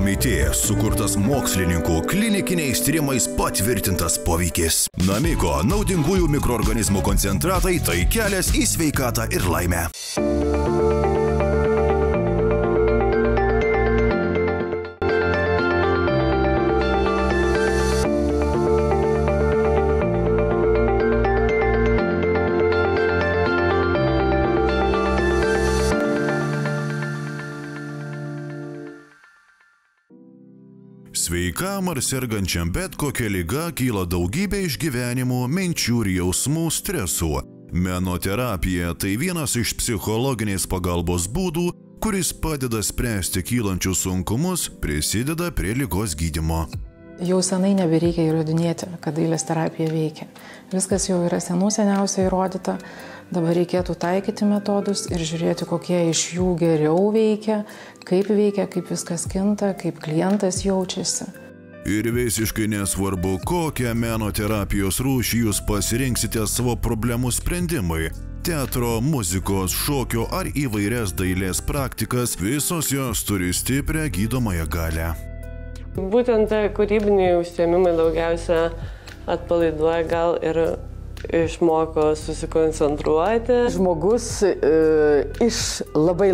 Komitė sukurtas mokslininkų klinikiniais tyrimais patvirtintas poveikis. Namiko naudingųjų mikroorganizmų koncentratai tai kelias į sveikatą ir laimę. Sveikam ar sergančiam bet kokia liga kyla daugybė išgyvenimų, minčių ir jausmų, stresų. Menoterapija tai vienas iš psichologinės pagalbos būdų, kuris padeda spręsti kylančius sunkumus, prisideda prie ligos gydymo. Jau senai nebereikia įrodinėti, kad dailės terapija veikia. Viskas jau yra seniausiai įrodyta. Dabar reikėtų taikyti metodus ir žiūrėti, kokie iš jų geriau veikia, kaip viskas kinta, kaip klientas jaučiasi. Ir visiškai nesvarbu, kokią menoterapijos rūšį jūs pasirinksite savo problemų sprendimui. Teatro, muzikos, šokio ar įvairias dailės praktikas, visos jos turi stiprią gydomąją galią. Būtent kūrybiniai užsiėmimai daugiausia atpalaiduoja gal ir išmoko susikoncentruoti. Žmogus iš labai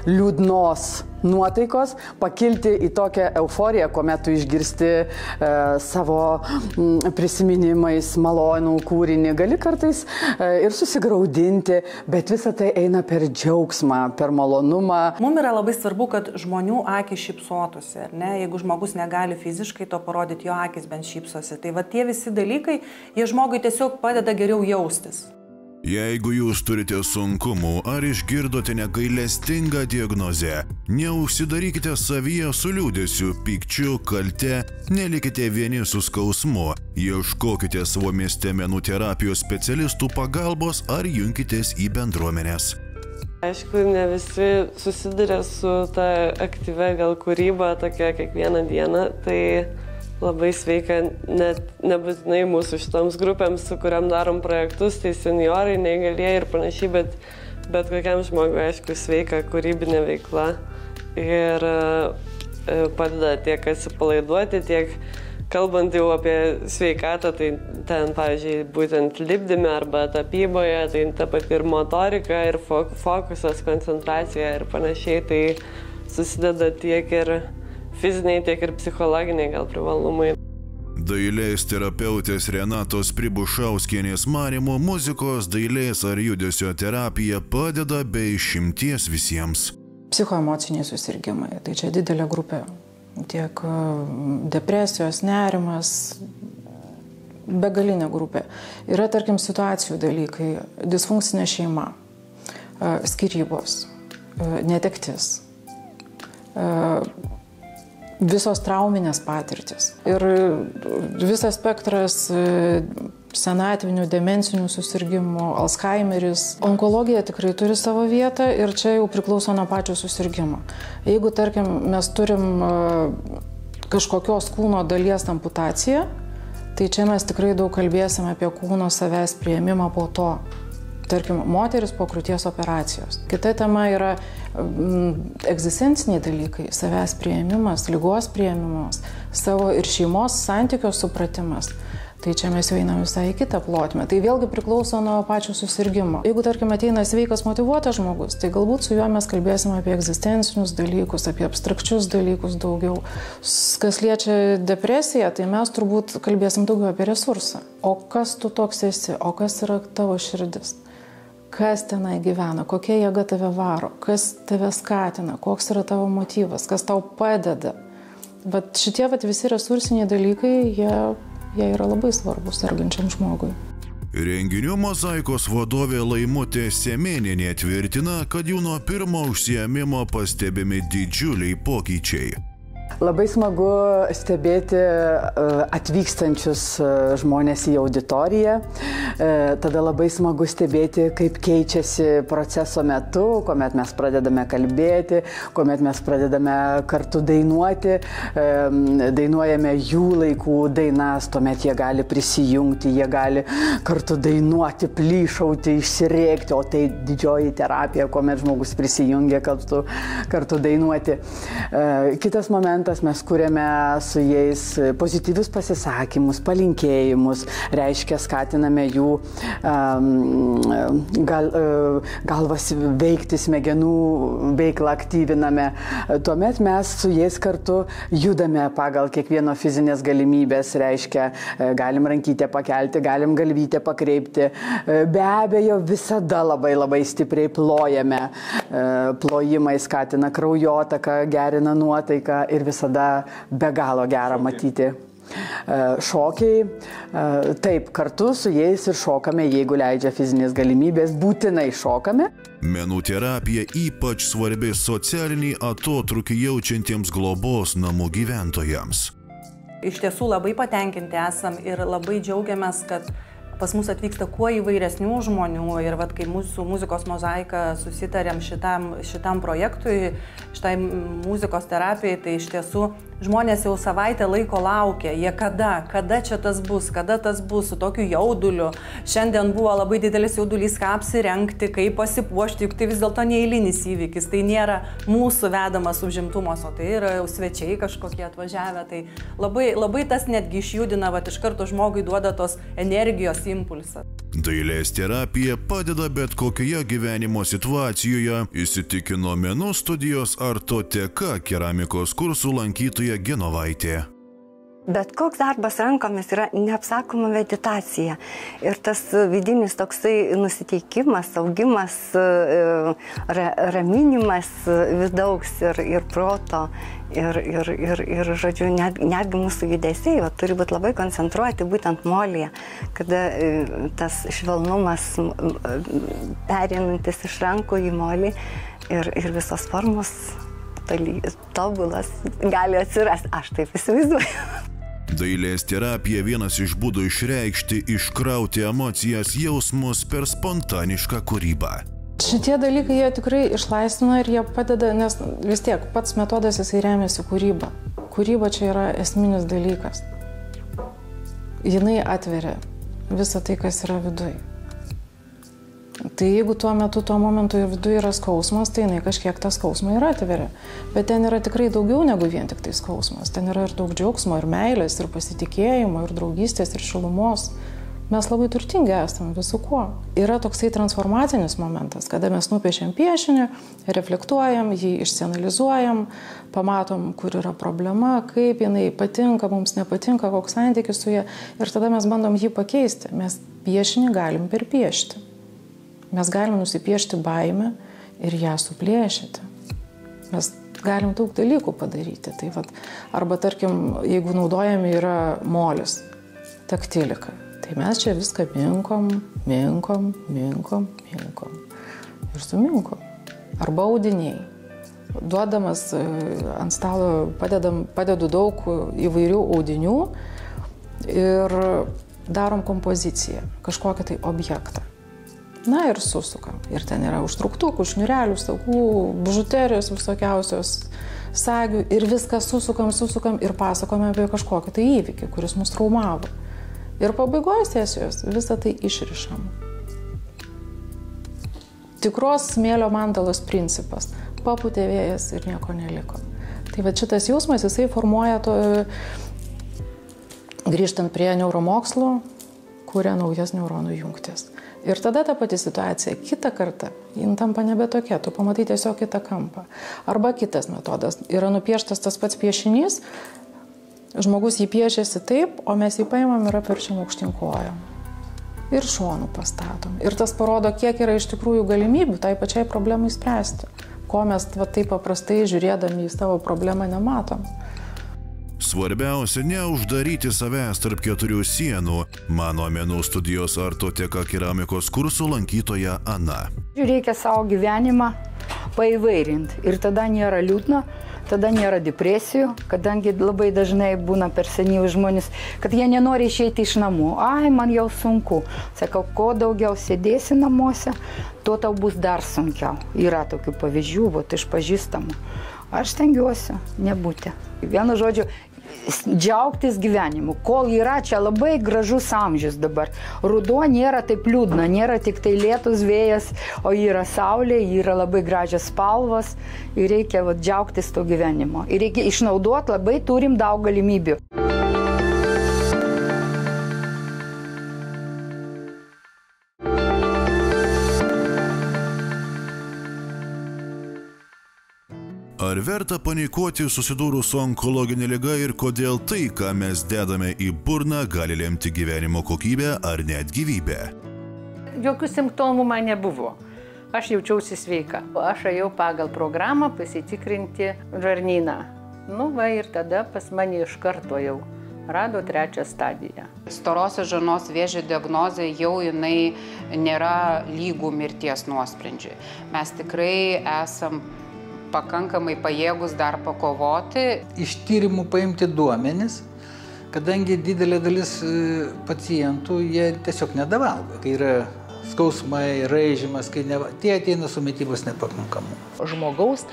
liūdnos nuotaikos pakilti į tokią euforiją, kuomet tu išgirsti savo prisiminimais malonų kūrinį. Gali kartais ir susigraudinti, bet visa tai eina per džiaugsmą, per malonumą. Mums yra labai svarbu, kad žmonių akys šypsotųsi. Jeigu žmogus negali fiziškai to parodyti, jo akis bent šypsosi. Tai va tie visi dalykai, jie žmogui tiesiog padeda geriau jaustis. Jeigu jūs turite sunkumų ar išgirdote negailestingą diagnozę, neužsidarykite savyje su liūdesiu, pykčiu, kalte, nelikite vieni su skausmu, ieškokite savo mieste menų terapijos specialistų pagalbos ar junkitės į bendruomenės. Aišku, ne visi susiduria su ta aktyvia gal kūryba tokia kiekvieną dieną, tai labai sveika, net nebūtinai mūsų šitoms grupėms, su kuriam darom projektus, tai seniorai, neįgalieji ir panašiai, bet kokiam žmogui, aišku, sveika kūrybinė veikla ir padeda tiek atsipalaiduoti, tiek kalbant jau apie sveikatą, tai ten, pavyzdžiui, būtent lipdyme arba tapyboje, tai ta pati ir motorika, ir fokusas, koncentracija ir panašiai, tai susideda tiek ir fiziniai, tiek ir psichologiniai gal privalumai. Dailės terapeutės Renatos Pribušauskienės manymu, muzikos, dailės ar judesio terapija padeda be išimties visiems. Psichoemociniai susirgimai, tai čia didelė grupė. Tiek depresijos, nerimas, begalinė grupė. Yra, tarkim, situacijų dalykai, disfunkcinė šeima, skyrybos, netektis, visos trauminės patirtis ir visas spektras senatvinių, demencinių susirgymų, Alzheimeris. Onkologija tikrai turi savo vietą ir čia jau priklauso nuo pačio susirgymo. Jeigu, tarkim, mes turim kažkokios kūno dalies amputaciją, tai čia mes tikrai daug kalbėsim apie kūno savęs priėmimą po to. Tarkim, moteris po krūties operacijos. Kita tema yra egzistenciniai dalykai, savęs priėmimas, ligos priėmimas, savo ir šeimos santykios supratimas. Tai čia mes jau einam visai į kitą plotmę. Tai vėlgi priklauso nuo pačio susirgymo. Jeigu, tarkim, ateina sveikas, motyvuotas žmogus, tai galbūt su juo mes kalbėsim apie egzistencinius dalykus, apie abstrakčius dalykus daugiau. Kas liečia depresiją, tai mes turbūt kalbėsim daugiau apie resursą. O kas tu toks esi, o kas yra tavo širdis? Kas tenai gyvena, kokia jėga tave varo, kas tave skatina, koks yra tavo motyvas, kas tau padeda. Bet šitie visi resursiniai dalykai, jie yra labai svarbus sergančiam žmogui. Renginių mozaikos vadovė Laimutė Semėnienė tvirtina, kad jų nuo pirmo užsiėmimo pastebimi didžiuliai pokyčiai. Labai smagu stebėti atvykstančius žmonės į auditoriją. Tada labai smagu stebėti, kaip keičiasi proceso metu, kuomet mes pradedame kalbėti, kuomet mes pradedame kartu dainuoti. Dainuojame jų laikų dainas, tuomet jie gali prisijungti, jie gali kartu dainuoti, plyšauti, išsirėkti, o tai didžioji terapija, kuomet žmogus prisijungia kartu dainuoti. Kitas momentas momentas, mes kūrėme su jais pozityvius pasisakymus, palinkėjimus, reiškia skatiname jų galvas veikti, smegenų veiklą aktyviname. Tuomet mes su jais kartu judame pagal kiekvieno fizinės galimybės, reiškia galim rankytę pakelti, galim galvytę pakreipti. Be abejo, visada labai stipriai plojame. Plojimai skatina kraujotaką, gerina nuotaiką ir visada be galo gera matyti. Šokiai, taip, kartu su jais ir šokame, jeigu leidžia fizinės galimybės, būtinai šokame. Menų terapija ypač svarbi socialinį atotrūkį jaučiantiems globos namų gyventojams. Iš tiesų labai patenkinti esam ir labai džiaugiamės, kad pas mus atvyksta kuo įvairesnių žmonių ir vat, kai mūsų muzikos mozaika susitarėm šitam projektui, šitai muzikos terapijai, tai iš tiesų žmonės jau savaitę laiko laukia, jie kada čia tas bus su tokiu jauduliu. Šiandien buvo labai didelis jaudulys, ką apsirengti, kaip pasipuošti, juk tai vis dėlto neeilinis įvykis, tai nėra mūsų vedamas užimtumas, o tai yra jau svečiai kažkokie atvažiavę, tai labai tas netgi išjudina, vat iš karto žmogui duoda tos energijos impulsą. Dailės terapija padeda bet kokioje gyvenimo situacijoje, įsitikino menų studijos Artoteka keramikos kursų lankytoja Genovaitė. Bet koks darbas rankomis yra neapsakoma meditacija. Ir tas vidinis toksai nusiteikimas, augimas, raminimas vidaus ir proto. Ir žodžiu, netgi mūsų judesiai turi būti labai koncentruoti būtent molyje, kada tas švelnumas pereinantis iš rankų į molį ir visos formos tobulas gali atsirasti. Aš taip įsivaizduoju. Dailės terapija vienas iš būdų išreikšti, iškrauti emocijas, jausmus per spontanišką kūrybą. Šitie dalykai jie tikrai išlaisvina ir jie padeda, nes vis tiek pats metodas jisai remiasi kūryba. Kūryba čia yra esminis dalykas. Jinai atveria visą tai, kas yra viduj. Tai jeigu tuo metu, tuo momentu ir viduj yra skausmas, tai jinai kažkiek tą skausmą ir atveria. Bet ten yra tikrai daugiau negu vien tik tai skausmas. Ten yra ir daug džiaugsmo, ir meilės, ir pasitikėjimo, ir draugystės, ir šilumos. Mes labai turtingi esame visų kuo. Yra toksai transformacinis momentas, kada mes nupiešiam piešinį, reflektuojam, jį išsianalizuojam, pamatom, kur yra problema, kaip jinai patinka, mums nepatinka, koks santykis su ja. Ir tada mes bandom jį pakeisti. Mes piešinį galim perpiešti. Mes galim nusipiešti baimę ir ją suplėšyti. Mes galim daug dalykų padaryti. Tai vat, arba tarkim, jeigu naudojami yra molis, taktilika, tai mes čia viską minkom ir suminkom. Arba audiniai. Duodamas ant stalo padedu daug įvairių audinių ir darom kompoziciją, kažkokią tai objektą. Na ir susukam. Ir ten yra užtruktukų, šniurelių, sagų, bižuterijos visokiausios, sagių ir viską susukam ir pasakome apie kažkokį tai įvykį, kuris mus traumavo. Ir pabaigoje sesijos visą tai išrišam. Tikros smėlio mandalos principas. Papūtė vėjas ir nieko neliko. Tai va šitas jausmas, jisai formuoja grįžtant prie neuromokslų, kuria naujas neuronų jungtis. Ir tada ta pati situacija, kitą kartą, jin tampa nebe tokia, tu pamatai tiesiog kitą kampą. Arba kitas metodas, yra nupieštas tas pats piešinys, žmogus jį piešiasi taip, o mes jį paimam ir apverčiam aukštyn kojom. Ir šonų pastatom. Ir tas parodo, kiek yra iš tikrųjų galimybių tai pačiai problemai spręsti, ko mes taip paprastai žiūrėdami į savo problemą nematom. Svarbiausia neuždaryti savęs tarp keturių sienų, mano menų studijos Artoteka keramikos kursų lankytoja Ana. Reikia savo gyvenimą paįvairinti ir tada nėra liūdna, tada nėra depresijų, kadangi labai dažnai būna per senyvi žmonės, kad jie nenori išeiti iš namų. Ai, man jau sunku. Sakau, ko daugiau sėdėsi namuose, tuo tau bus dar sunkiau. Yra tokių pavyzdžių, iš pažįstamų. Aš stengiuosi nebūti. Vienu žodžiu, džiaugtis gyvenimu. Kol yra čia labai gražus amžius dabar. Ruduo nėra taip liūdna, nėra tik tai lietus vėjas, o yra saulė, yra labai gražios spalvos ir reikia džiaugtis to gyvenimo. Ir reikia išnaudoti, labai turim daug galimybių. Ar verta panikuoti susidūrus su onkologinė liga ir kodėl tai, ką mes dedame į burną, gali lemti gyvenimo kokybę ar net gyvybę? Jokių simptomų man nebuvo. Aš jaučiausi sveika. Aš ėjau pagal programą pasitikrinti žarnyną. Ir tada pas mane iš karto jau rado 3 stadiją. Storosios žarnos vėžio diagnozė jau jinai nėra lygų mirties nuosprendžiui. Mes tikrai esam pakankamai pajėgus dar pakovoti. Iš tyrimų paimti duomenis, kadangi didelė dalis pacientų jie tiesiog nedavalgo. Kai yra skausmai, raižymas, tie ateina su mitybos nepakankamu. Žmogaus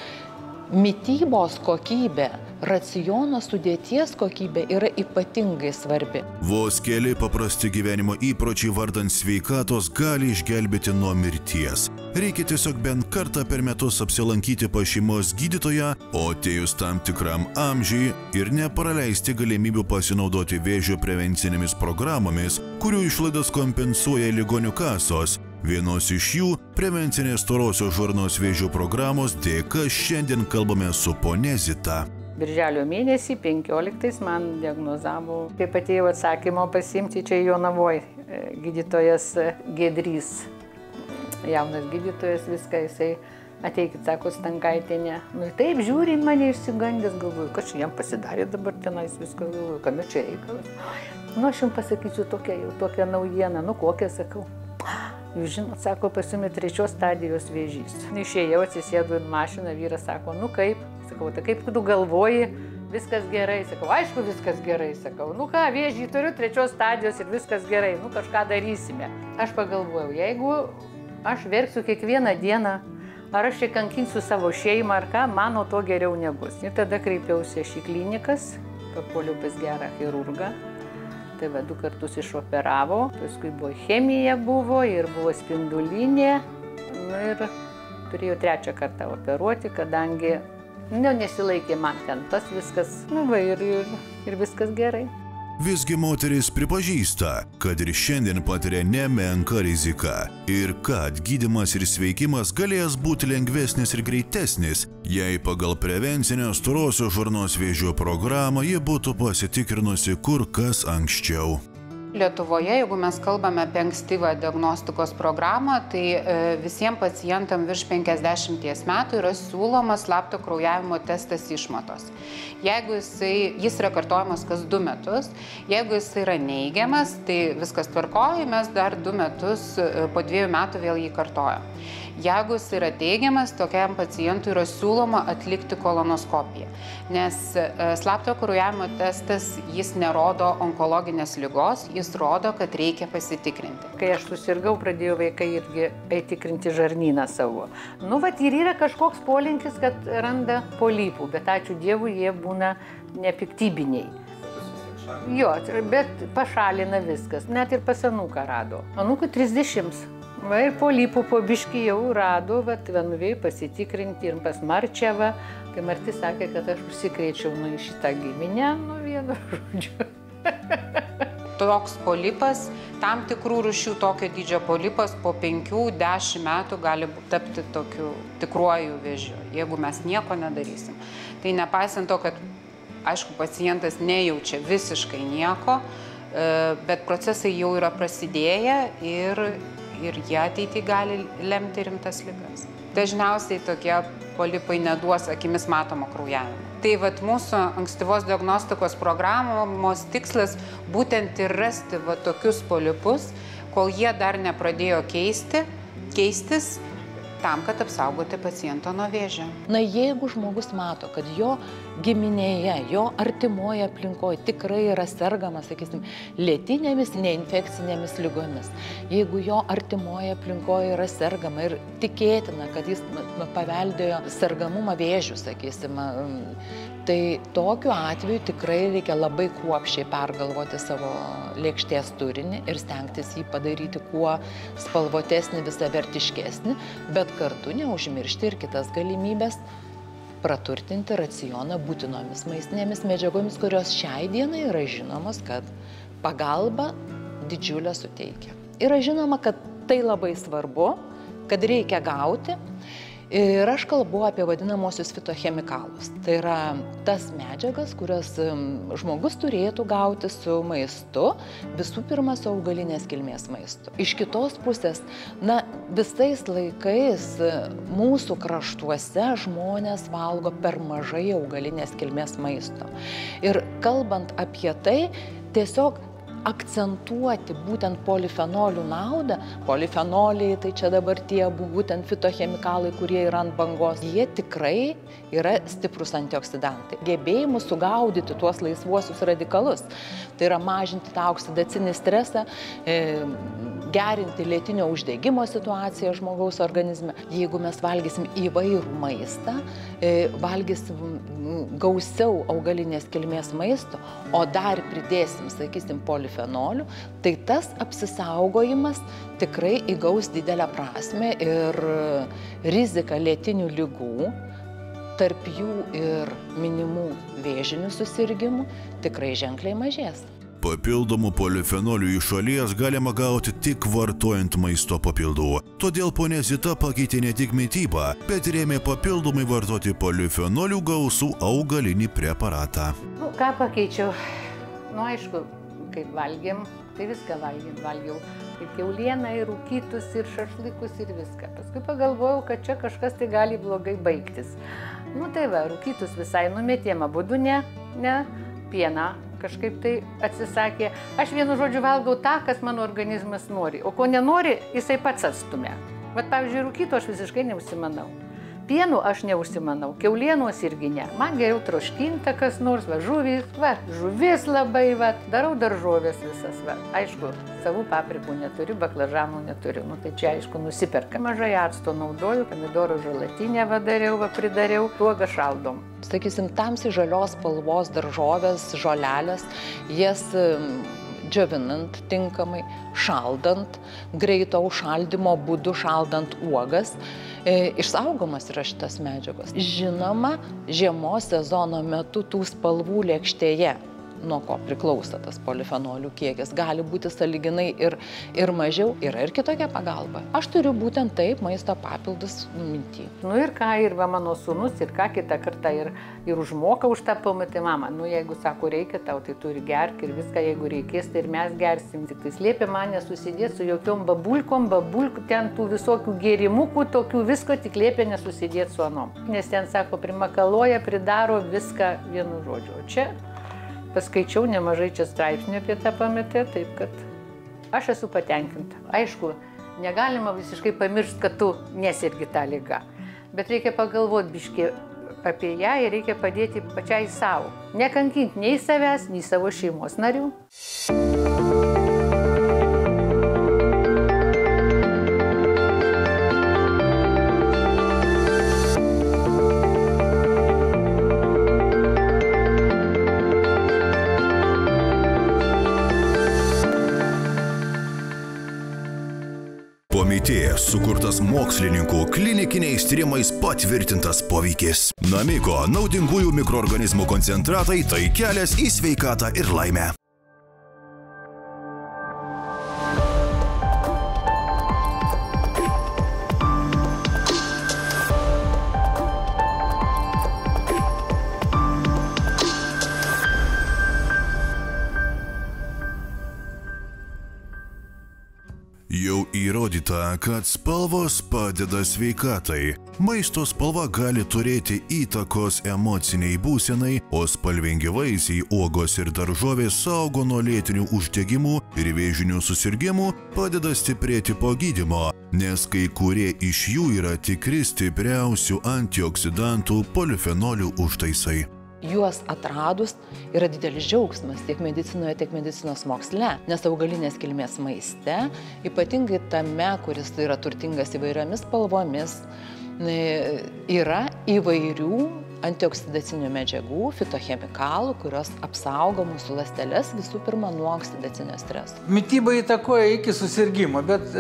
mitybos kokybė, raciono sudėties kokybė yra ypatingai svarbi. Vos keli paprasti gyvenimo įpročiai vardant sveikatos gali išgelbėti nuo mirties. Reikia tiesiog bent kartą per metus apsilankyti pas šeimos gydytoją, o atėjus tam tikram amžiui ir nepraleisti galimybių pasinaudoti vėžio prevencinėmis programomis, kurių išlaidas kompensuoja ligonių kasos. Vienos iš jų prevencinės storosios žarnos vėžio programos dėka šiandien kalbame su ponia Zita. Birželio mėnesį 15 man diagnozavo, kaip atėjau atsakymo pasiimti čia Jonavoj, gydytojas Giedrys. Jaunas gydytojas, viską jisai, ateikit, sako, Stankaitienė. Taip, žiūri mane išsigandęs, galvoju, kad čia jam pasidarė dabar tenais viską, galvoju, kame čia reikalas. Aš jums pasakysiu tokią naujieną, kokią, sakau. Jūs žinot, sako, pasiūmė 3 stadijos vėžys. Išėjau, atsisėdu į mašiną, vyras sako, kaip? Sakau, tai kaip tu galvoji, viskas gerai. Sakau, aišku, viskas gerai. Sakau, vėžį turiu 3 stadijos ir viskas gerai, kažką darysime. Aš pagalvojau, jeigu aš verksiu kiekvieną dieną, ar aš čia kankinsiu savo šeimą, ar ką, mano to geriau nebus. Ir tada kreipiausi į klinikas, papuoliau pas gerą chirurgą. Tai 2 kartus išoperavo, paskui buvo chemija ir buvo spindulinė. Ir turėjau 3 kartą operuoti, kadangi nesilaikė man ten tas viskas. Ir viskas gerai. Visgi moteris pripažįsta, kad ir šiandien patiria nemenką riziką ir kad gydymas ir sveikimas galės būti lengvesnis ir greitesnis, jei pagal prevencinę storosios žarnos vėžio programą ji būtų pasitikrinusi kur kas anksčiau. Lietuvoje, jeigu mes kalbame apie ankstyvą diagnostikos programą, tai visiems pacientam virš 50 metų yra siūlomas slapto kraujavimo testas išmatos. Jeigu jis yra kartojamas kas 2 metus, jeigu jis yra neigiamas, tai viskas tvarkoja, mes dar 2 metus, po 2 metų vėl jį kartojam. Jeigu jis yra teigiamas, tokiam pacientui yra siūloma atlikti kolonoskopiją, nes slapto kraujavimo testas jis nerodo onkologinės ligos, jis rodo, kad reikia pasitikrinti. Kai aš susirgau, pradėjo vaikai irgi tikrinti žarnyną savo. Ir yra kažkoks polinkis, kad randa polipų, bet ačiū Dievui, jie būna nepiktybiniai. Jo, bet pašalina viskas, net ir pas anūką rado. Anūkui 30. Ir polipų po biškį jau rado, nuvėjau pasitikrinti ir pas Marčiavą. Tai Marti sakė, kad aš užsikrėčiau į šitą giminę, vienu žodžiu. Toks polipas, tam tikrų rūšių tokio dydžio polipas po 5-10 metų gali tapti tokiu tikruoju vėžiu, jeigu mes nieko nedarysim. Tai nepaisant to, kad, aišku, pacientas nejaučia visiškai nieko, bet procesai jau yra prasidėję ir jie ateityje gali lemti rimtas ligas. Dažniausiai tokie polipai neduos akimis matomo kraujavimo. Tai mūsų ankstyvos diagnostikos programos tikslas būtent ir rasti tokius polipus, kol jie dar nepradėjo keistis, tam, kad apsaugoti pacientą nuo vėžio. Jeigu žmogus mato, kad jo giminėje, jo artimoje aplinkoje tikrai yra sergama, sakysim, lėtinėmis neinfekcinėmis ligomis, jeigu jo artimoje aplinkoje yra sergama ir tikėtina, kad jis paveldėjo sergamumą vėžių, sakysim, Tai tokiu atveju tikrai reikia labai kruopščiai pergalvoti savo lėkštės turinį ir stengtis jį padaryti kuo spalvotesnį, visavertiškesnį, bet kartu neužmiršti ir kitas galimybės praturtinti racioną būtinomis maistinėmis medžiagomis, kurios šiai dienai yra žinomos, kad pagalba didžiulę suteikia. Yra žinoma, kad tai labai svarbu, kad reikia gauti. Ir aš kalbu apie vadinamosius fitochemikalus. Tai yra tas medžiagas, kurias žmogus turėtų gauti su maistu, visų pirma su augalinės kilmės maistu. Iš kitos pusės, visais laikais mūsų kraštuose žmonės valgo per mažai augalinės kilmės maisto. Ir kalbant apie tai, tiesiog akcentuoti būtent polifenolių naudą. Polifenoliai, tai čia dabar tie būtent fitochemikalai, kurie yra ant bangos, jie tikrai yra stiprus antioksidantai. Gebėjimus sugaudyti tuos laisvuosius radikalus, tai yra mažinti tą oksidacinį stresą, gerinti lėtinio uždegimo situaciją žmogaus organizme. Jeigu mes valgysim įvairų maistą, valgysim gausiau augalinės kilmės maisto, o dar pridėsim, sakysim, polifenolių, tai tas apsisaugojimas tikrai įgaus didelę prasmę ir rizika lėtinių ligų, tarp jų ir minimų vėžinių susirgimų, tikrai ženkliai mažės. Papildomų polifenolių iš šalies galima gauti tik vartojant maisto papildų. Todėl ponia Zita pakeitė ne tik mitybą, bet ir ėmė papildomai vartoti polifenolių gausų augalinį preparatą. Ką pakeičiau? Aišku, kaip valgėm, tai viską valgiau. Ir kiaulieną, ir rūkytus, ir šašlykus, ir viską. Paskui pagalvojau, kad čia kažkas tai gali blogai baigtis. Tai va, rūkytus visai numetėm, abudu ne, pieną kažkaip tai atsisakė. Aš vienu žodžiu valgau tą, kas mano organizmas nori, o ko nenori, jisai pats atstumia. Vat, pavyzdžiui, rūkytų aš visiškai neužsimanau. Pienų aš neužsimanau, kiaulienos irgi ne. Man geriau troškinta kas nors, žuvis labai, darau daržovės visas, Aišku, savų paprikų neturiu, baklažanų neturiu, tai čia aišku nusiperka. Mažai acto naudoju, pomidorų želatinę pridariau, uogą šaldom. Sakysim, tamsiai žalios spalvos daržovės, žolelės, jas džiovinant tinkamai, šaldant, greito užšaldymo būdu šaldant uogas, išsaugomas yra šitas medžiagos. Žinoma, žiemos sezono metu tų spalvų lėkštėje, nuo ko priklauso tas polifenolių kiekis, gali būti sąlyginai ir mažiau, yra ir kitokia pagalba. Aš turiu būtent taip maisto papildus minty. Ir ką, ir mano sūnus, ir ką kitą kartą ir užmoka už tą pamatį, mama, jeigu sako reikia tau, tai turi gerk ir viską, jeigu reikės, tai ir mes gersim. Tik tai slėpė mane susidėti su jokiom babulkom, ten tų visokių gėrimukų, tokių visko, tik liepė nesusidėti su anom. Nes ten, sako, primakaluoja, pridaro viską vienu žodžiu. O čia paskaičiau nemažai čia straipsnių apie tą pametę, taip kad aš esu patenkinta. Aišku, negalima visiškai pamiršti, kad tu nesergi tą ligą, bet reikia pagalvoti biškį apie ją ir reikia padėti pačiai savo. Nekankinti nei savęs, nei savo šeimos narių. Pomitėjas sukurtas mokslininkų klinikiniais tyrimais patvirtintas poveikis. Namiko naudingųjų mikroorganizmų koncentratai tai kelias į sveikatą ir laimę. Jau įrodyta, kad spalvos padeda sveikatai. Maisto spalva gali turėti įtakos emociniai būsenai, o spalvingi vaisiai, uogos ir daržovės saugo nuo lėtinių uždegimų ir vėžinių susirgimų, padeda stiprėti po gydymo, nes kai kurie iš jų yra tikri stipriausių antioksidantų polifenolių užtaisai. Juos atradus yra didelis džiaugsmas tiek medicinoje, tiek medicinos moksle, nes augalinės kilmės maiste, ypatingai tame, kuris yra turtingas įvairiomis spalvomis, yra įvairių antioksidacinių medžiagų, fitochemikalų, kurios apsaugo mūsų ląsteles visų pirma nuo oksidacinio streso. Mityba įtakoja iki susirgymo, bet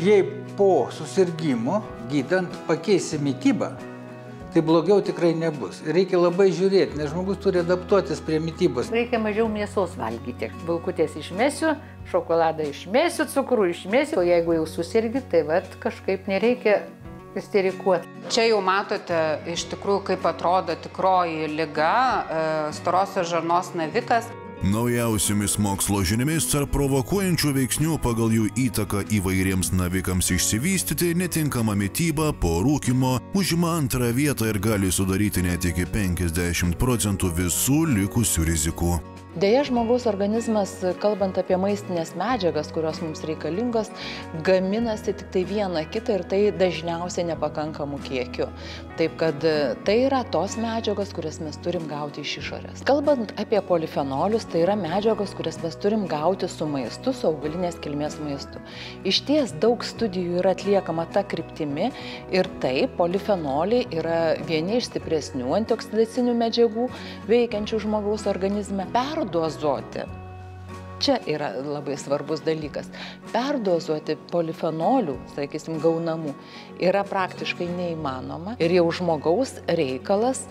jei po susirgymo gydant pakeisi mitybą, tai blogiau tikrai nebus. Reikia labai žiūrėti, nes žmogus turi adaptuotis prie mitybos. Reikia mažiau mėsos valgyti. Bulkutės išmesiu, šokoladą išmesiu, cukrų išmesiu. O jeigu jau susirgi, tai kažkaip nereikia isterikuoti. Čia jau matote iš tikrųjų, kaip atrodo tikroji liga, storosios žarnos navikas. Naujausiomis mokslo žiniomis tarp provokuojančių veiksnių pagal jų įtaką įvairiems navikams išsivystyti netinkama mityba po rūkymo užima antrą vietą ir gali sudaryti net iki 50% visų likusių rizikų. Deja, žmogaus organizmas, kalbant apie maistinės medžiagas, kurios mums reikalingos, gaminasi tik tai vieną kitą ir tai dažniausiai nepakankamų kiekių. Taip kad tai yra tos medžiagos, kurias mes turim gauti iš išorės. Kalbant apie polifenolius, tai yra medžiagos, kurias mes turim gauti su maistu, su augalinės kilmės maistu. Išties daug studijų yra atliekama ta kryptimi ir taip, polifenoliai yra vieni iš stipresnių antioksidacinių medžiagų veikiančių žmogaus organizme. Perdozuoti. Čia yra labai svarbus dalykas. Perdozuoti polifenolių, sakysim, gaunamų, yra praktiškai neįmanoma ir jau žmogaus reikalas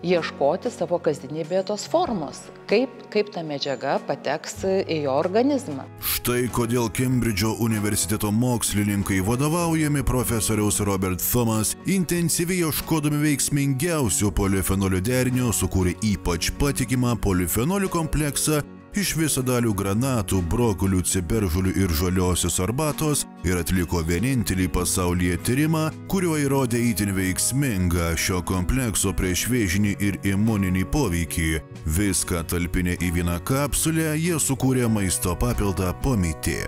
ieškoti savo kasdienybėje tos formos, kaip ta medžiaga pateks į jo organizmą. Štai kodėl Kembridžo universiteto mokslininkai vadovaujami profesoriaus Robert Thomas intensyviai ieškodami veiksmingiausių polifenolių derinio sukūrė ypač patikimą polifenolių kompleksą iš visadalių granatų, brokolių, ciberžolių ir žaliosios arbatos ir atliko vienintelį pasaulyje tyrimą, kuriuo įrodė itin veiksmingą šio komplekso priešvėžinį ir imuninį poveikį. Viską talpinę į vieną kapsulę, jie sukūrė maisto papildą Pomitė.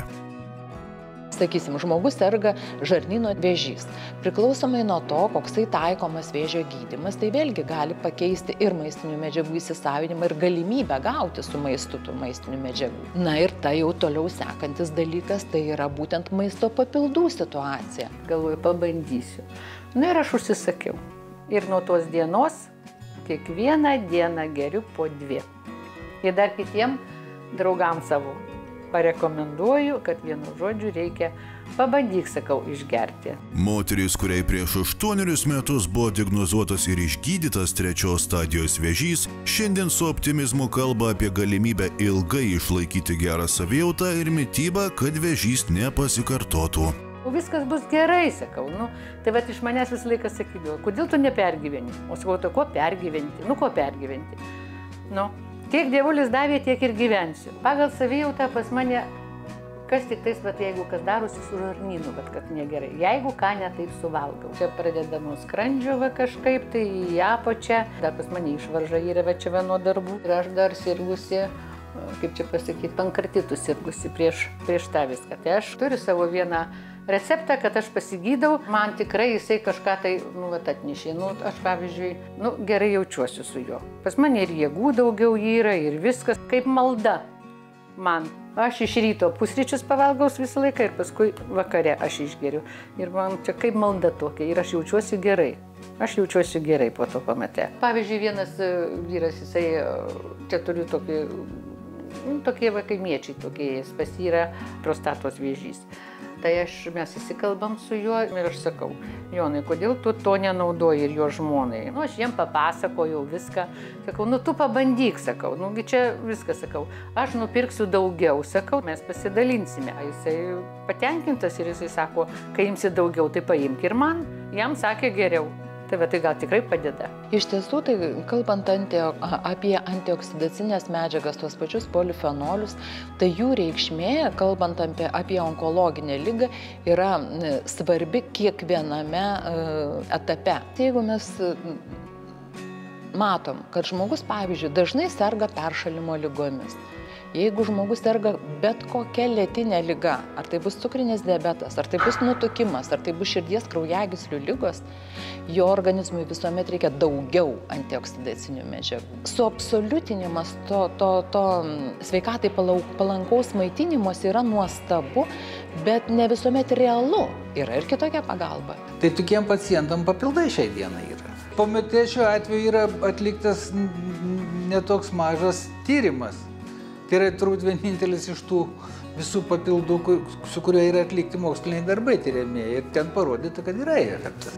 Sakysim, žmogus serga žarnyno vėžys. Priklausomai nuo to, koksai taikomas vėžio gydymas, tai vėlgi gali pakeisti ir maistinių medžiagų įsisavinimą ir galimybę gauti su maistu tų maistinių medžiagų. Na ir tai jau toliau sekantis dalykas, tai yra būtent maisto papildų situacija. Galvoju, pabandysiu. Na ir aš užsisakiau. Ir nuo tos dienos kiekvieną dieną geriu po 2. Ir dar kitiem draugam savo parekomenduoju, kad vienu žodžiu reikia pabandyk, sakau, išgerti. Moteris, kuriai prieš 8 metus buvo diagnozuotas ir išgydytas 3 stadijos vėžys, šiandien su optimizmu kalba apie galimybę ilgai išlaikyti gerą savijautą ir mitybą, kad vėžys nepasikartotų. Viskas bus gerai, sakau. Tai iš manęs visą laiką sakydavo, kodėl tu nepergyveni? O sakau, tai ko pergyventi? Ko pergyventi? Tiek dievulis davė, tiek ir gyvensiu. Pagal savijautą pas mane, kas tik tais, bet jeigu kas darosi su žarnynu, bet kad negerai. Jeigu ką ne taip suvalgau. Čia pradeda nuo skrandžio kažkaip, tai į apačią. Dar pas mane išvarža yra čia nuo darbų. Ir aš dar sirgusi, kaip čia pasakyti, pankartitų sirgusi prieš tą viską. Tai aš turiu savo vieną receptą, kad aš pasigydau, man tikrai jisai kažką tai, atnešė. Aš, pavyzdžiui, gerai jaučiuosi su juo. Pas mane ir jėgų daugiau yra, ir viskas. Kaip malda man. Aš iš ryto pusryčius pavalgaus visą laiką ir paskui vakare aš išgeriu. Ir man čia kaip malda tokia. Ir aš jaučiuosi gerai. Aš jaučiuosi gerai po to pamate. Pavyzdžiui, vienas vyras, jisai, čia turiu tokie kaimiečiai, jis pas jį yra prostatos vėžys. Tai mes įsikalbam su juo ir aš sakau, Jonai, kodėl tu to nenaudoji ir jo žmonai? Aš jiem papasakojau viską, sakau, tu pabandyk, sakau, čia viską, sakau, aš nupirksiu daugiau, sakau, mes pasidalinsime. Jisai patenkintas ir jisai sako, kai imsi daugiau, tai paimk ir man, jam sakė geriau. Tai gal tikrai padeda. Iš tiesų, tai kalbant apie antioksidacinės medžiagas, tuos pačius polifenolius, tai jų reikšmė, kalbant apie onkologinę ligą, yra svarbi kiekviename etape. Jeigu mes matom, kad žmogus, pavyzdžiui, dažnai serga peršalimo ligomis, jeigu žmogus serga bet kokia lėtinė liga, ar tai bus cukrinis diabetas, ar tai bus nutukimas, ar tai bus širdies kraujagyslių ligos, jo organizmui visuomet reikia daugiau antioksidacinių medžiagų. Suabsoliutinimas to sveikatai palankaus maitinimosi yra nuostabu, bet ne visuomet realu. Yra ir kitokia pagalba. Tai tokiem pacientam papildai šiai dienai yra. Pomete šiuo atveju yra atliktas netoks mažas tyrimas. Tai yra turbūt vienintelis iš tų visų papildų, su kuriuo yra atlikti moksliniai darbai tyriamieji. Ir ten parodyta, kad yra efektas.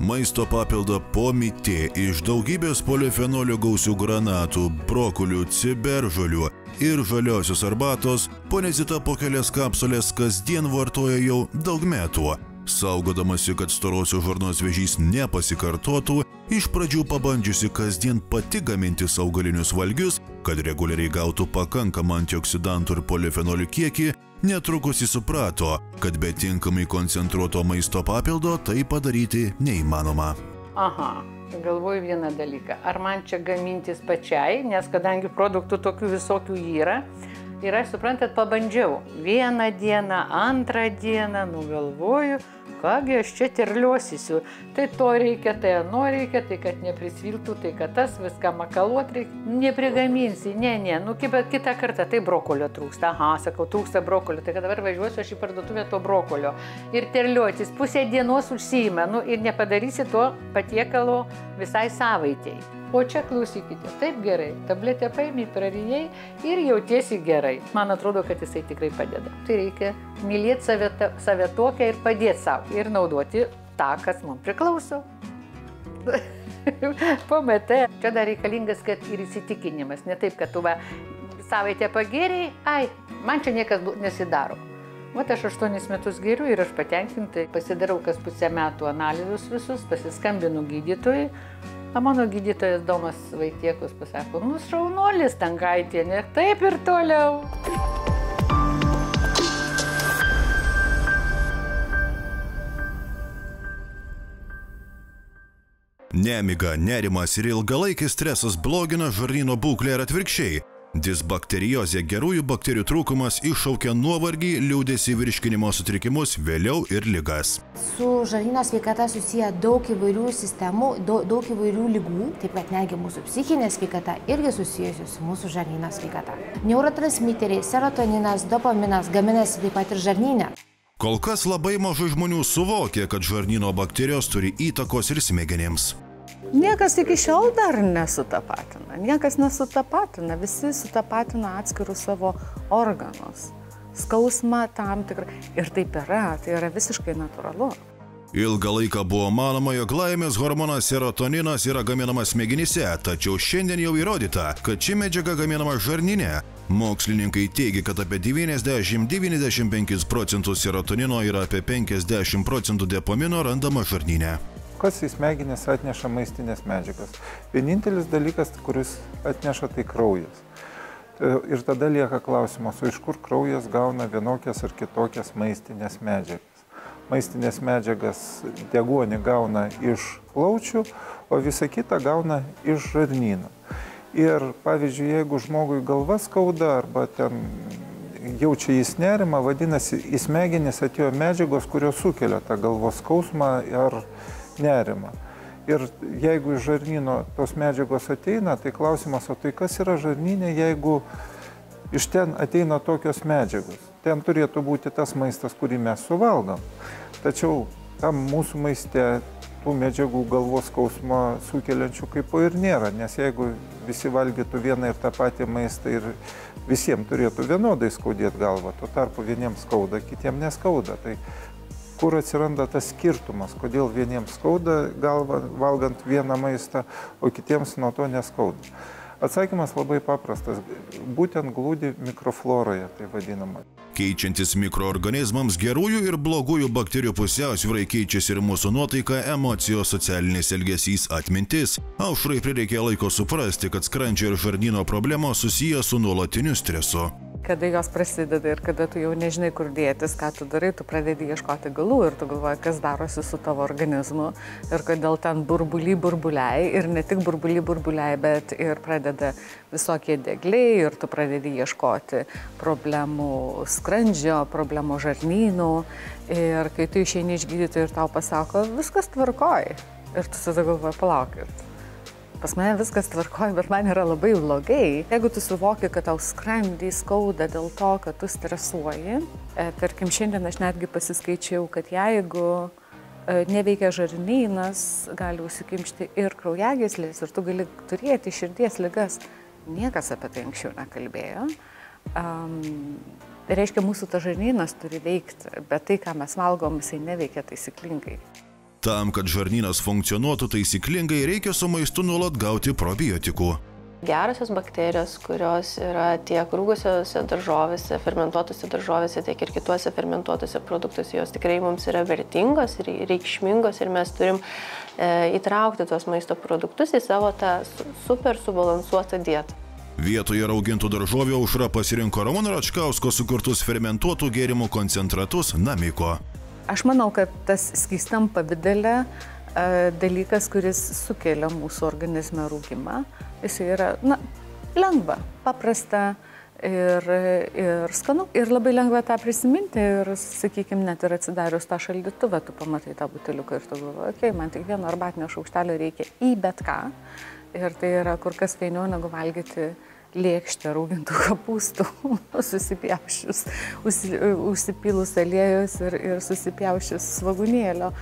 Maisto papildą pomite iš daugybės polifenolių gausių granatų, brokolių, ciberžolių ir žaliosios arbatos ponia Zita po kelias kapsulės kasdien vartoja jau daug metų. Saugodamasi, kad storosios žarnos vėžys nepasikartotų, iš pradžių pabandžiusi kasdien pati gamintis augalinius valgius, kad reguliariai gautų pakankamą antioksidantų ir polifenolių kiekį, netrukus jis suprato, kad be tinkamai koncentruoto maisto papildo tai padaryti neįmanoma. Aha, galvoju vieną dalyką. Ar man čia gamintis pačiai, nes kadangi produktų tokių visokių yra, ir aš, suprantat, pabandžiau. Vieną dieną, antrą dieną, galvoju, kągi aš čia terliuosysiu. Tai to reikia, tai ano reikia, tai kad neprisviltų, tai kad tas viską makaluot reikia. Neprigaminsi, ne, kitą kartą tai brokolio trūksta. Aha, sakau, trūksta brokolio, tai kad dabar važiuosiu aš į parduotuvę to brokolio. Ir terliuotis, pusę dienos užsiima, ir nepadarysi to patiekalo visai savaitei. O čia klausykite, taip gerai, tabletę paimi, prarijai ir jautiesi gerai. Man atrodo, kad jisai tikrai padeda. Tai reikia mylėti save tokią ir padėti savo. Ir naudoti tą, kas mums priklauso. Pomete. Čia dar reikalingas, kad ir įsitikinimas. Ne taip, kad tu savaitę pagėriai, man čia niekas nesidaro. Vat aš 8 metus geriu ir aš patenkintai pasidarau kas pusę metų analizus visus, pasiskambinu gydytojui. O mano gydytojas Domas Vaitiekus pasako, šaunuolis Tankaitienė, taip ir toliau. Nemiga, nerimas ir ilgalaikis stresas blogina žarnyno būklę ir atvirkščiai. Disbakteriozė, gerųjų bakterijų trūkumas iššaukia nuovargį, liūdesį, virškinimo sutrikimus, vėliau ir ligas. Su žarnyno sveikata susiję daug įvairių sistemų, daug įvairių ligų, taip pat netgi mūsų psichinė sveikata irgi susijusi su mūsų žarnyno sveikata. Neurotransmiteriai, serotoninas, dopaminas gaminasi taip pat ir žarnyne. Kol kas labai mažai žmonių suvokia, kad žarnyno bakterijos turi įtakos ir smegenims. Niekas iki šiol dar nesutapatina, visi sutapatina atskirus savo organus, skausmą tam tikrą. Ir taip yra, tai yra visiškai natūralu. Ilgą laiką buvo manoma, jog laimės hormonas serotoninas yra gaminamas smegenyse, tačiau šiandien jau įrodyta, kad ši medžiaga gaminama žarnyne. Mokslininkai teigia, kad apie 90–95 procentų serotonino ir apie 50 procentų dopamino randama žarnyne. Kas į smegenis atneša maistinės medžiagas? Vienintelis dalykas, kuris atneša, tai kraujas. Ir tada lieka klausimas, iš kur kraujas gauna vienokias ar kitokias maistinės medžiagas. Maistinės medžiagas deguonį gauna iš plaučių, o visą kitą gauna iš žarnyno. Ir pavyzdžiui, jeigu žmogui galva skauda arba ten jaučia jis nerimą, vadinasi, į smegenis atėjo medžiagos, kurios sukelia tą galvos skausmą ar nerimą. Ir jeigu iš žarnyno tos medžiagos ateina, tai klausimas, o tai kas yra žarnyne, jeigu iš ten ateina tokios medžiagos? Ten turėtų būti tas maistas, kurį mes suvalgom. Tačiau tam mūsų maiste tų medžiagų galvos skausmo sukeliančių kaip ir nėra, nes jeigu visi valgytų vieną ir tą patį maistą ir visiems turėtų vienodai skaudėti galvą, tuo tarpu vieniems skauda, kitiems neskauda. Tai kur atsiranda tas skirtumas, kodėl vieniems skauda galvą valgant vieną maistą, o kitiems nuo to neskauda? Atsakymas labai paprastas, būtent glūdi mikrofloroje, tai vadinama. Keičiantis mikroorganizmams, gerųjų ir blogųjų bakterijų pusiausvyrai keičiasi ir mūsų nuotaika, emocijos, socialinis elgesys, atmintis. Aušrai prireikė laiko suprasti, kad skrandžio ir žarnyno problemos susiję su nuolatiniu stresu. Kada jos prasideda ir kada tu jau nežinai, kur dėtis, ką tu darai, tu pradedi ieškoti galų ir tu galvoji, kas darosi su tavo organizmu ir kodėl ten burbuliai ir ne tik burbuliai, bet ir pradeda visokie degliai ir tu pradedi ieškoti problemų skrandžio, problemų žarnynų ir kai tu išeini iš gydytojo ir tau pasako, viskas tvarkoj ir tu tada galvoji, palaukit. Pas mane viskas tvarkoja, bet man yra labai blogai. Jeigu tu suvoki, kad tau skrandį skauda dėl to, kad tu stresuoji, tarkim, šiandien aš netgi pasiskaičiau, kad jeigu neveikia žarnynas, gali užsikimšti ir kraujagyslės, ir tu gali turėti širdies ligas. Niekas apie tai anksčiau nekalbėjo. Reiškia, mūsų ta žarnynas turi veikti, bet tai, ką mes valgom, jisai neveikia taisyklingai. Tam, kad žarnynas funkcionuotų taisyklingai, reikia su maistu nuolat gauti probiotikų. Gerosios bakterijos, kurios yra tiek rūgusiose daržovėse, fermentuotose daržovėse, tiek ir kituose fermentuotose produktuose, jos tikrai mums yra vertingos ir reikšmingos ir mes turim įtraukti tuos maisto produktus į savo tą super subalansuotą dietą. Vietoje raugintų daržovių Aušra pasirinko Ramūno Račkausko sukurtus fermentuotų gėrimų koncentratus Namiko. Aš manau, kad tas skystam pavidale dalykas, kuris sukelia mūsų organizme rūgimą, jis yra lengva, paprasta ir skanu. Ir labai lengva tą prisiminti ir, sakykime, net ir atsidarius tą šaldytuvą, tu pamatai tą buteliuką ir tu galvoji, okei, man tik vieno arbatinio šaukštelio reikia į bet ką. Ir tai yra kur kas fainiau negu valgyti lėkštę raugintų kopūstų, susipjaušius, užsipylus aliejus ir susipjaušius svogūnėlio.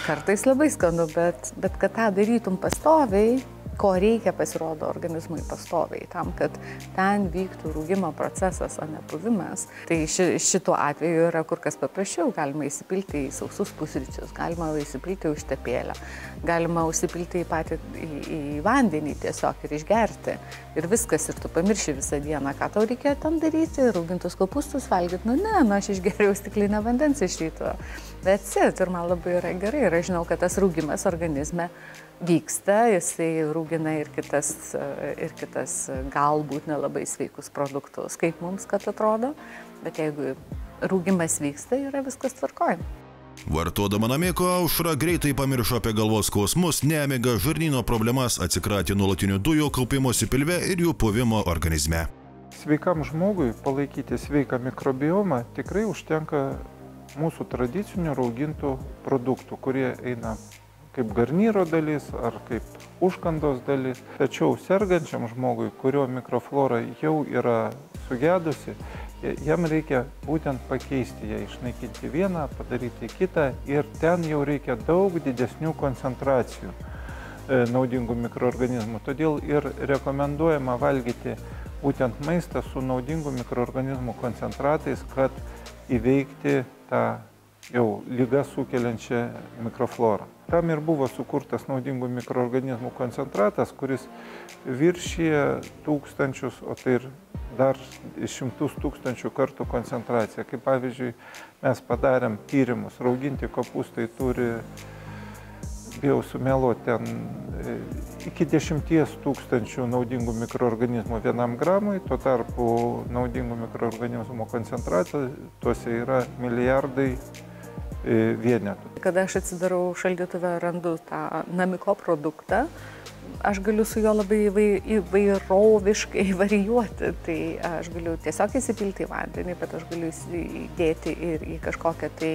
Kartais labai skanu, bet kad tą darytum pastoviai, ko reikia pasirodo organizmui pastoviai, tam, kad ten vyktų rūgimo procesas, o ne puvimas. Tai šituo atveju yra kur kas paprasčiau. Galima įsipilti į sausus pusryčius, galima įsipilti į užtepėlę, galima užsipilti į vandenį tiesiog ir išgerti. Ir viskas, ir tu pamirši visą dieną, ką tau reikėjo ten daryti, raugintus kopūstus valgyti. Aš išgeriau stiklinę vandens iš ryto. Bet ir man labai yra gerai. Ir aš žinau, kad tas rūgimas organizme vyksta, jisai rūgina ir kitas galbūt nelabai sveikus produktus, kaip mums kad atrodo, bet jeigu rūgimas vyksta, yra viskas tvarkoj. Vartodama Namiko, Aušra greitai pamiršo apie galvos skausmus, nemigą, žarnyno problemas, atsikratė nuolatinių dujų kaupimosi pilve ir jų puvimo organizme. Sveikam žmogui palaikyti sveiką mikrobiomą tikrai užtenka mūsų tradicinių raugintų produktų, kurie eina kaip garnyro dalis ar kaip užkandos dalis. Tačiau sergančiam žmogui, kurio mikroflora jau yra sugedusi, jam reikia būtent pakeisti ją, išnaikinti vieną, padaryti kitą ir ten jau reikia daug didesnių koncentracijų naudingų mikroorganizmų. Todėl ir rekomenduojama valgyti būtent maistą su naudingų mikroorganizmų koncentratais, kad įveikti tą jau ligą sukeliančią mikroflorą. Tam ir buvo sukurtas naudingų mikroorganizmų koncentratas, kuris viršyje tūkstančius, o tai ir dar 100 000 kartų koncentraciją. Kaip pavyzdžiui, mes padarėm tyrimus, rauginti kopūstai turi, bijau sumeluoti, ten iki 10 000 naudingų mikroorganizmų 1 gramui, tuo tarpu naudingų mikroorganizmų koncentratuose yra milijardai vienetų. Kada aš atsidarau šaldytuvę, randu tą Namiko produktą, aš galiu su juo labai įvairoviškai varijuoti. Tai aš galiu tiesiog įsipilti į vandenį, bet aš galiu įdėti ir į kažkokią tai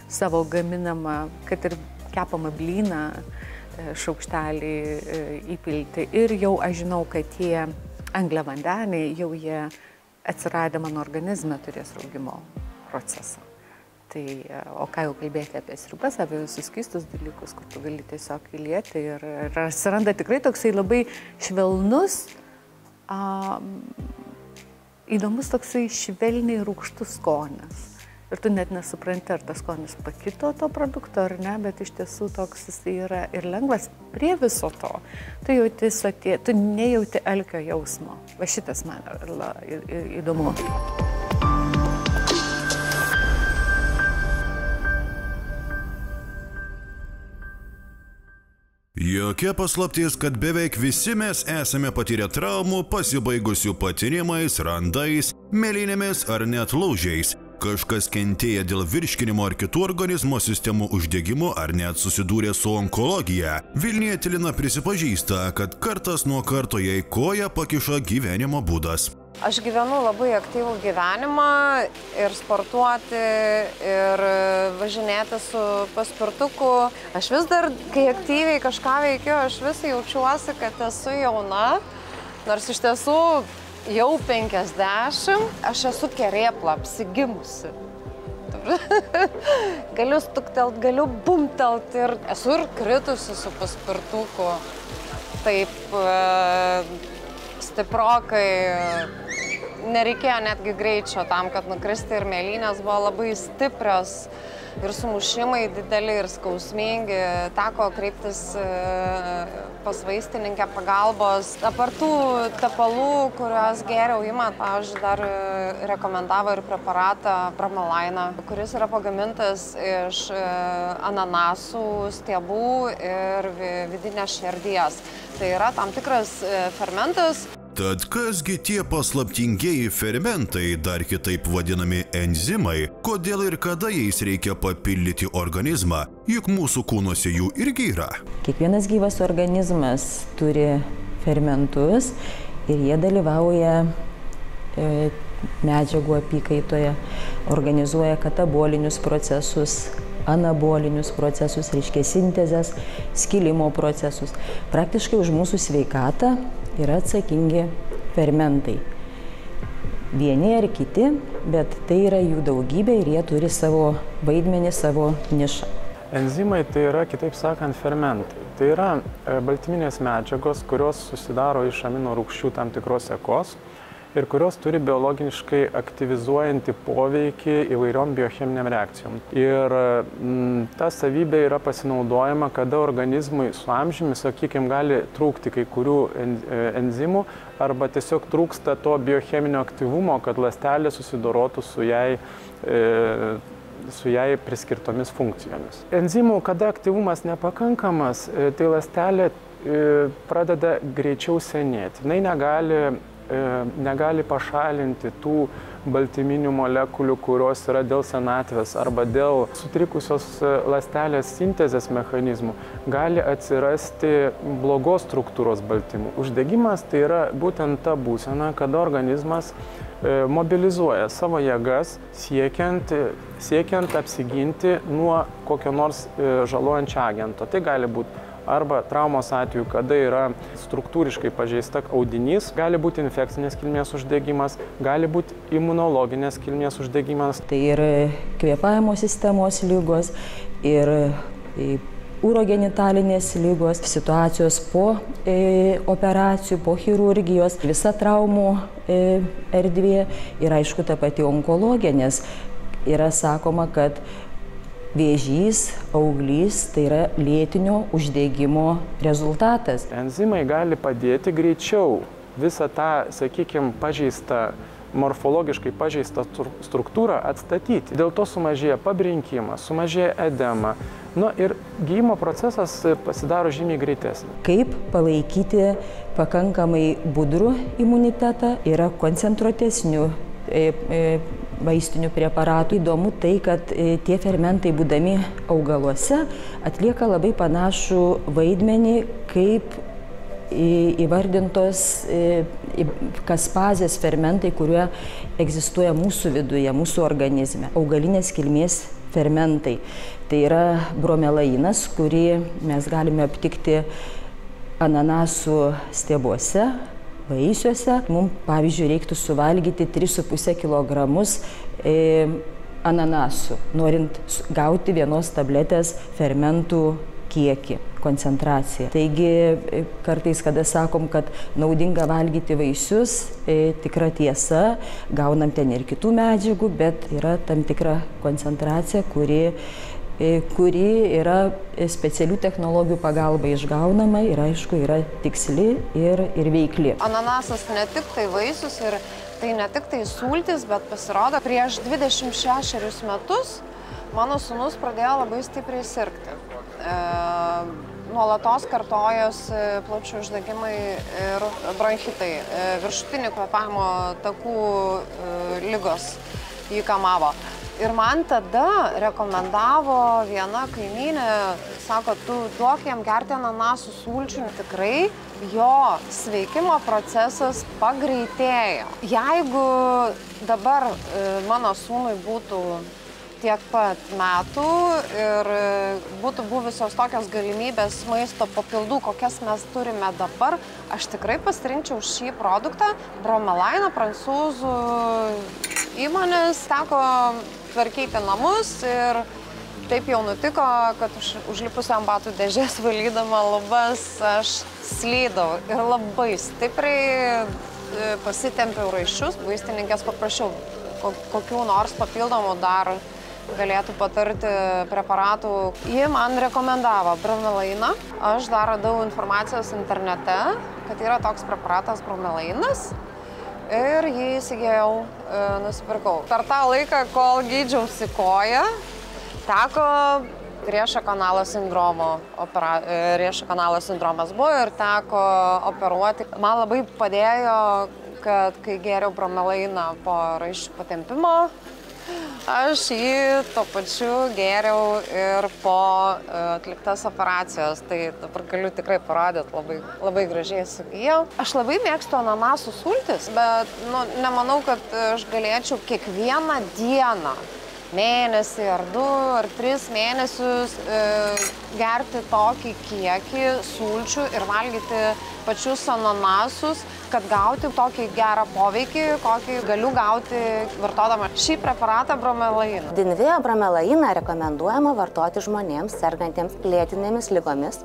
savo gaminamą, kad ir kepamą blyną, šaukštelį įpilti. Ir jau aš žinau, kad tie angliavandeniai jau jie atsiradę mano organizme turės raugimo procesą. Tai, o ką jau kalbėti apie sriubas, apie visus skystus dalykus, kur tu gali tiesiog įlieti ir atsiranda tikrai toksai labai švelnus, įdomus toksai švelniai rūgštus skonis. Ir tu net nesupranti, ar tas skonis pakito to produkto ar ne, bet iš tiesų toks jis yra ir lengvas prie viso to. Tu jauti sotie, tu nejauti alkio jausmo. Va šitas man įdomu. Jokia paslaptis, kad beveik visi mes esame patyrę traumų, pasibaigusių patyrimais, randais, mėlynėmis ar net lūžiais. Kažkas kentėja dėl virškinimo ar kitų organizmo sistemų uždegimų ar net susidūrė su onkologija. Vilnietė Lina prisipažįsta, kad kartas nuo karto jai koją pakiša gyvenimo būdas. Aš gyvenu labai aktyvų gyvenimą ir sportuoti, ir važinėti su paspirtuku. Aš vis dar, kai aktyviai kažką veikiu, aš vis jaučiuosi, kad esu jauna, nors iš tiesų jau 50. Aš esu kerėpla, apsigimusi. Galiu stuktelt, galiu bumtelt ir esu ir kritusi su paspirtuku. Taip stiprokai, nereikėjo netgi greičio tam, kad nukristi ir mėlynės buvo labai stiprios. Ir sumušimai dideli ir skausmingi, teko kreiptis pas vaistininkę pagalbos. Apart tų tepalų, kuriuos geriau imat, pavyzdžiui, dar rekomendavo ir preparatą Bromelainą, kuris yra pagamintas iš ananasų stiebų ir vidinės šerdies. Tai yra tam tikras fermentas. Tad kasgi tie paslaptingieji fermentai, dar kitaip vadinami enzimai, kodėl ir kada jais reikia papildyti organizmą, juk mūsų kūnuose jų irgi yra? Kiekvienas gyvas organizmas turi fermentus ir jie dalyvauja medžiagų apykaitoje, organizuoja katabolinius procesus, anabolinius procesus, reiškia sintezės, skilimo procesus. Praktiškai už mūsų sveikatą yra atsakingi fermentai. Vieni ar kiti, bet tai yra jų daugybė ir jie turi savo vaidmenį, savo nišą. Enzimai tai yra, kitaip sakant, fermentai. Tai yra baltyminės medžiagos, kurios susidaro iš amino rūgščių tam tikros sekos ir kurios turi biologiškai aktyvizuojantį poveikį įvairiom biocheminiam reakcijom. Ir ta savybė yra pasinaudojama, kada organizmui su amžiumi, sakykime, gali trūkti kai kurių enzimų arba tiesiog trūksta to biocheminio aktyvumo, kad ląstelė susidorotų su jai priskirtomis funkcijomis. Enzimų, kada aktyvumas nepakankamas, tai ląstelė pradeda greičiau senėti. Jinai negali pašalinti tų baltyminių molekulių, kurios yra dėl senatvės arba dėl sutrikusios ląstelės sintezės mechanizmų. Gali atsirasti blogos struktūros baltymų. Uždegimas tai yra būtent ta būsena, kada organizmas mobilizuoja savo jėgas siekiant apsiginti nuo kokio nors žalojančio agento. Tai gali būti arba traumos atveju, kada yra struktūriškai pažeista audinys, gali būti infekcinės kilmės uždegimas, gali būti imunologinės kilmės uždegimas. Tai ir kvėpavimo sistemos ligos, ir urogenitalinės ligos, situacijos po operacijų, po chirurgijos, visa traumų erdvė ir aišku ta pati onkologija, nes yra sakoma, kad vėžys, auglys tai yra lėtinio uždegimo rezultatas. Enzimai gali padėti greičiau visą tą, sakykime, pažeistą, morfologiškai pažeistą struktūrą atstatyti. Dėl to sumažėja pabrinkimas, sumažėja edema. Ir gydymo procesas pasidaro žymiai greitesnis. Kaip palaikyti pakankamai budrų imunitetą yra koncentruotesnių vaistinių preparatų. Įdomu tai, kad tie fermentai, būdami augaluose, atlieka labai panašų vaidmenį kaip įvardintos kaspazės fermentai, kurie egzistuoja mūsų viduje, mūsų organizme. Augalinės kilmės fermentai. Tai yra bromelainas, kurį mes galime aptikti ananasų stiebuose, vaisiuose. Mums, pavyzdžiui, reiktų suvalgyti 3,5 kg ananasų, norint gauti vienos tabletės fermentų kiekį, koncentraciją. Taigi, kartais, kada sakom, kad naudinga valgyti vaisius, tikra tiesa, gaunam ten ir kitų medžiagų, bet yra tam tikra koncentracija, kuri yra specialių technologijų pagalba išgaunama ir, aišku, yra tiksli ir veikli. Ananasas ne tik tai vaisius ir tai ne tik tai sultis, bet pasirodo, prieš 26 metus mano sūnus pradėjo labai stipriai sirgti. Nuolatos kartojosi plaučių uždegimai ir bronchitai, viršutinių kvėpavimo takų ligos jį kamavo. Ir man tada rekomendavo viena kaimynė, sako, tu duok jam gerti ananasų sulčių, tikrai jo sveikimo procesas pagreitėjo. Jeigu dabar mano sūnui būtų tiek pat metų ir būtų buvusios tokios galimybės maisto papildų, kokias mes turime dabar, aš tikrai pasirinkčiau šį produktą, Bromelainą, prancūzų įmonės, teko tvarkyti namus ir taip jau nutiko, kad užlipusi ant batų dėžės valydama lubas, aš slydau ir labai stipriai pasitempiau raiščius. Vaistininkės paprašiau, kokių nors papildomų dar galėtų patarti preparatų. Ji man rekomendavo bromelainą. Aš dar radau informacijos internete, kad yra toks preparatas bromelainas. Ir jį įsigėjau, nusipirkau. Per tą laiką, kol gydžiausi koją, teko riešo kanalo sindromas buvo ir teko operuoti. Man labai padėjo, kad kai gėriau bromelainą po raiščių patempimo, aš jį tuo pačiu gėriau ir po atliktas operacijos. Tai dabar galiu tikrai parodyti, labai gražiai sugijau. Aš labai mėgstu ananasų sultis, bet nemanau, kad aš galėčiau kiekvieną dieną, mėnesį ar 2 ar 3 mėnesius gerti tokį kiekį sulčių ir valgyti pačius ananasus, kad gauti tokį gerą poveikį, kokį galiu gauti vartodama šį preparatą bromelainą. Dinvėjo bromelainą rekomenduojama vartoti žmonėms sergantiems lėtinėmis ligomis,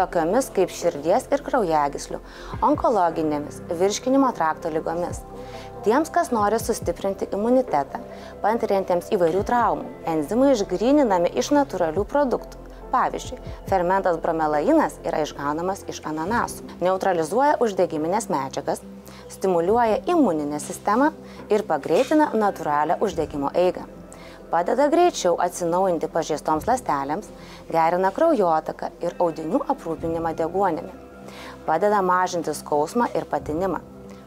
tokiomis kaip širdies ir kraujagyslių, onkologinėmis, virškinimo trakto ligomis. Tiems, kas nori sustiprinti imunitetą, patiriantiems įvairių traumų, enzimai išgryninami iš natūralių produktų. Pavyzdžiui, fermentas bromelainas yra išgaunamas iš ananasų, neutralizuoja uždegiminės medžiagas, stimuliuoja imuninę sistemą ir pagreitina natūralią uždegimo eigą. Padeda greičiau atsinaujinti pažeistoms ląstelėms, gerina kraujotaką ir audinių aprūpinimą deguonimi. Padeda mažinti skausmą ir patinimą.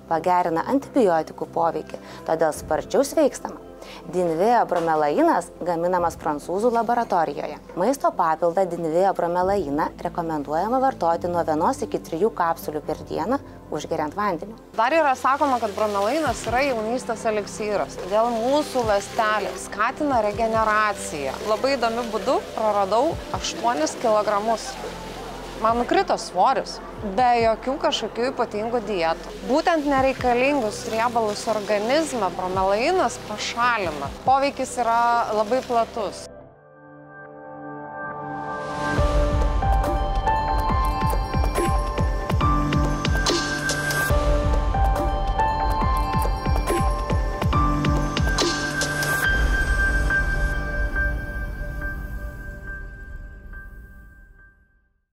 Pagerina antibiotikų poveikį, todėl sparčiau sveikstama. Dinvėjo bromelainas gaminamas prancūzų laboratorijoje. Maisto papildą dinvėjo bromelainą rekomenduojama vartoti nuo 1 iki 3 kapsulių per dieną, užgeriant vandeniu. Dar yra sakoma, kad bromelainas yra jaunystės eliksyras, todėl mūsų ląstelės skatina regeneraciją. Labai įdomiu būdu praradau 8 kilogramus. Man nukrito svoris, be jokių kažkokių ypatingų dietų. Būtent nereikalingus riebalus organizme bromelainas pašalina. Poveikis yra labai platus.